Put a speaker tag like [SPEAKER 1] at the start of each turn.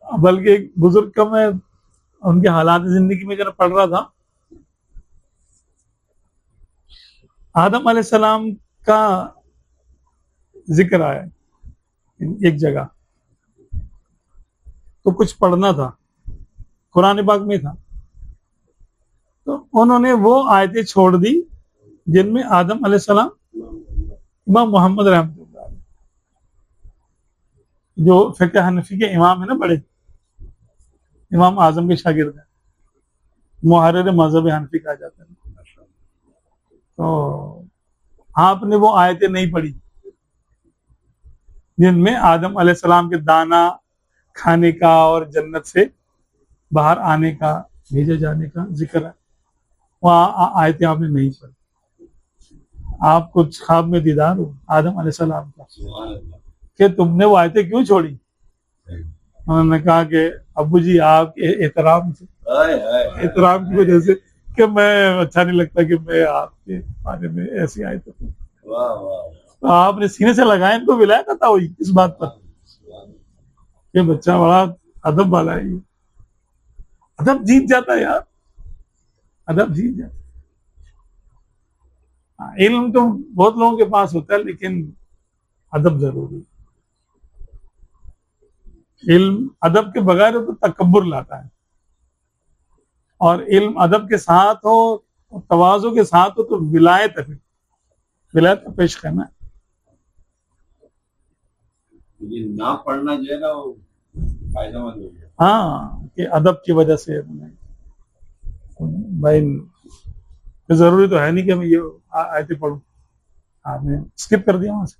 [SPEAKER 1] بلکہ ایک بزرگ کا میں ان کے حالات زندگی میں ذرا پڑھ رہا تھا. آدم علیہ السلام کا ذکر آیا ایک جگہ, تو کچھ پڑھنا تھا, قرآن پاک میں تھا, تو انہوں نے وہ آیتیں چھوڑ دی جن میں آدم علیہ السلام امام محمد رحمۃ اللہ علیہ جو فقہ حنفی کے امام ہیں نا, بڑے امام اعظم کے شاگرد ہیں, محرر مذہب حنفی کہا جاتا ہے. تو آپ نے وہ آیتیں نہیں پڑھی جن میں آدم علیہ السلام کے دانا کھانے کا اور جنت سے باہر آنے کا, بھیجے جانے کا ذکر ہے. وہاں آیتیں آپ نے نہیں پڑھی. آپ کو خواب میں دیدار ہو آدم علیہ السلام کا کہ تم نے وہ آیتیں کیوں چھوڑی؟ انہوں نے کہا کہ ابو جی آپ کے احترام کی وجہ سے, کہ میں اچھا نہیں لگتا کہ میں آپ کے بارے میں ایسی آیتیں پڑھوں. تو آپ نے سینے سے لگایا, ان کو ولایت عطا ہوئی اس بات پر کہ بچہ بڑا ادب والا ہے. یہ ادب جیت جاتا ہے یار, ادب جیت جاتا ہے. علم تو بہت لوگوں کے پاس ہوتا ہے, لیکن ادب ضروری. علم ادب کے بغیر تو تکبر لاتا ہے, اور علم ادب کے ساتھ ہو, تواضع کے ساتھ ہو, تو ولایت ہے, ولایت کا پیش کرنا ہے.
[SPEAKER 2] نہ پڑھنا جو ہے نا وہ فائدہ مند ہو گیا.
[SPEAKER 1] ہاں, کہ ادب کی وجہ سے بھائی ضروری تو ہے نہیں کہ میں یہ آیتیں پڑھوں. آپ نے اسکپ کر دیا وہاں سے.